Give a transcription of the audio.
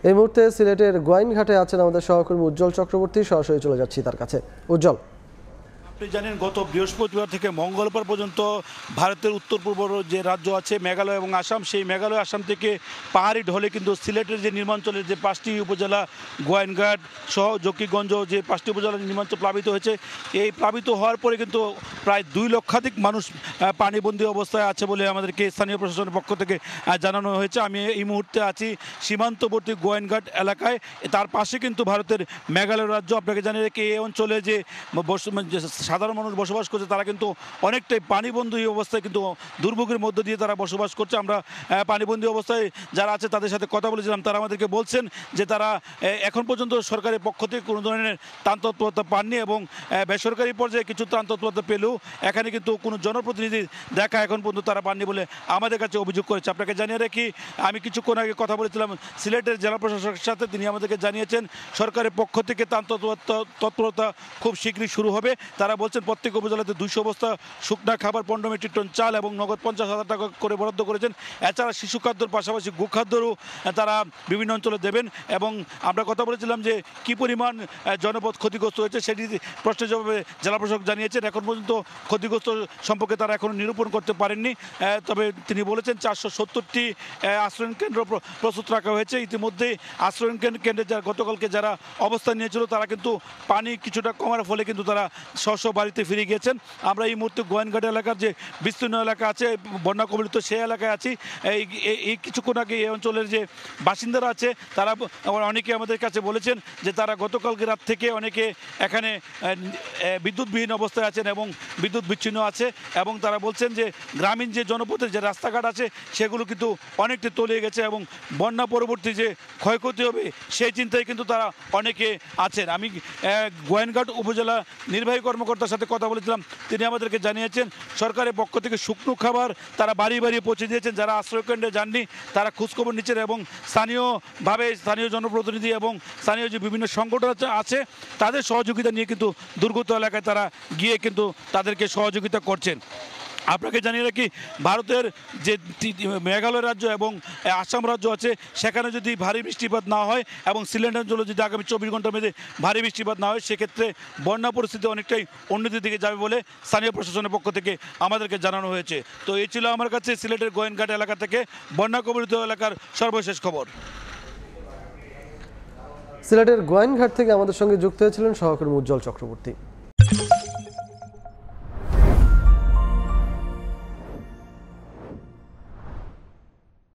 এই মুহূর্তে সিলেটের গোয়াইনঘাটে আছেন আমাদের সহকর্মী উজ্জ্বল চক্রবর্তী। সরাসরি চলে যাচ্ছি তার কাছে। উজ্জ্বল, আপনি জানেন গত বৃহস্পতিবার থেকে মঙ্গলবার পর্যন্ত ভারতের উত্তর পূর্ব যে রাজ্য আছে মেঘালয় এবং আসাম, সেই মেঘালয় আসাম থেকে পাহাড়ি ঢলে কিন্তু সিলেটের যে নির্মাঞ্চলের যে 5টি উপজেলা গোয়াইনঘাট সহ জকিগঞ্জ যে 5টি উপজেলা নির্মাঞ্চল প্লাবিত হয়েছে। এই প্লাবিত হওয়ার পরে কিন্তু প্রায় 2 লক্ষাধিক মানুষ পানিবন্দী অবস্থায় আছে বলে আমাদেরকে স্থানীয় প্রশাসনের পক্ষ থেকে জানানো হয়েছে। আমি এই মুহূর্তে আছি সীমান্তবর্তী গোয়াইনঘাট এলাকায়। তার পাশে কিন্তু ভারতের মেঘালয় রাজ্য। আপনাকে জানিয়ে রেখে এই অঞ্চলে যে সাধারণ মানুষ বসবাস করছে তারা কিন্তু অনেকটাই পানিবন্দী অবস্থায় কিন্তু দুর্ভোগের মধ্য দিয়ে তারা বসবাস করছে। আমরা পানিবন্দী অবস্থায় যারা আছে তাদের সাথে কথা বলেছিলাম। তারা আমাদেরকে বলছেন যে তারা এখন পর্যন্ত সরকারের পক্ষ থেকে কোনো ধরনের ত্রাণ তৎপরতা পাননি এবং বেসরকারি পর্যায়ে কিছু ত্রাণ তৎপরতা পেলেও এখানে কিন্তু কোনো জনপ্রতিনিধি দেখা এখন পর্যন্ত তারা পাননি বলে আমাদের কাছে অভিযোগ করেছে। আপনাকে জানিয়ে রাখি, আমি কিছুক্ষণ আগে কথা বলেছিলাম সিলেটের জেলা প্রশাসকের সাথে। তিনি আমাদেরকে জানিয়েছেন সরকারের পক্ষ থেকে ত্রাণ তৎপরতা খুব শীঘ্রই শুরু হবে। তারা বলছেন প্রত্যেক উপজেলাতে 200 বস্তা শুকনা খাবার, 15 মেট্রিক টন চাল এবং নগদ 50,000 টাকা করে বরাদ্দ করেছেন। এছাড়া শিশু খাদ্যর পাশাপাশি গোখাদ্যরও তারা বিভিন্ন অঞ্চলে দেবেন। এবং আমরা কথা বলেছিলাম যে কি পরিমাণ জনপদ ক্ষতিগ্রস্ত হয়েছে সেটি প্রশ্নের জবাবে জেলা প্রশাসক জানিয়েছেন এখন পর্যন্ত ক্ষতিগ্রস্ত সম্পর্কে তারা এখনও নিরূপণ করতে পারেননি। তবে তিনি বলেছেন 470টি আশ্রয়ণ কেন্দ্র প্রস্তুত রাখা হয়েছে। ইতিমধ্যে আশ্রয়ণ কেন্দ্রে যারা গতকালকে যারা অবস্থান নিয়েছিল তারা কিন্তু পানি কিছুটা কমার ফলে কিন্তু তারা স্ব বাড়িতে ফিরে গিয়েছেন। আমরা এই মুহূর্তে গোয়াইনঘাট এলাকার যে বিস্তীর্ণ এলাকা আছে বন্যা কবলিত সেই এলাকায় আছি। এই কিছুক্ষণ আগে এই অঞ্চলের যে বাসিন্দারা আছে তারা অনেকে আমাদের কাছে বলেছেন যে তারা গতকালকে রাত থেকে অনেকে এখানে বিদ্যুৎবিহীন অবস্থায় আছেন এবং বিদ্যুৎ বিচ্ছিন্ন আছে। এবং তারা বলছেন যে গ্রামীণ যে জনপথের যে রাস্তাঘাট আছে সেগুলো কিন্তু অনেকটা তলিয়ে গেছে এবং বন্যা পরবর্তী যে ক্ষয়ক্ষতি হবে সেই চিন্তায় কিন্তু তারা অনেকে আছেন। আমি গোয়াইনঘাট উপজেলা নির্বাহী কর্মকর্তার সাথে কথা বলেছিলাম। তিনি আমাদেরকে জানিয়েছেন সরকারের পক্ষ থেকে শুকনো খাবার তারা বাড়ি বাড়ি পৌঁছে দিয়েছেন। যারা আশ্রয়কেন্দ্রে যাননি তারা খোঁজখবর নিচ্ছেন এবং স্থানীয়ভাবে স্থানীয় জনপ্রতিনিধি এবং স্থানীয় যে বিভিন্ন সংগঠন আছে তাদের সহযোগিতা নিয়ে কিন্তু দুর্গত এলাকায় তারা গিয়ে কিন্তু তাদেরকে সহযোগিতা করছেন। আপনাকে জানিয়ে রাখি, ভারতের যে মেঘালয় রাজ্য এবং আসাম রাজ্য আছে সেখানে যদি ভারী বৃষ্টিপাত না হয় এবং সিলেট অঞ্চলে যদি আগামী 24 ঘন্টার মধ্যে ভারী বৃষ্টিপাত না হয় সেক্ষেত্রে বন্যা পরিস্থিতি অনেকটাই উন্নতির দিকে যাবে বলে স্থানীয় প্রশাসনের পক্ষ থেকে আমাদেরকে জানানো হয়েছে। তো এই ছিল আমার কাছে সিলেটের গোয়াইনঘাট এলাকা থেকে বন্যা কবলিত এলাকার সর্বশেষ খবর। সিলেটের গোয়াইনঘাট থেকে আমাদের সঙ্গে যুক্ত হয়েছিলেন সহকর্মী উজ্জ্বল চক্রবর্তী।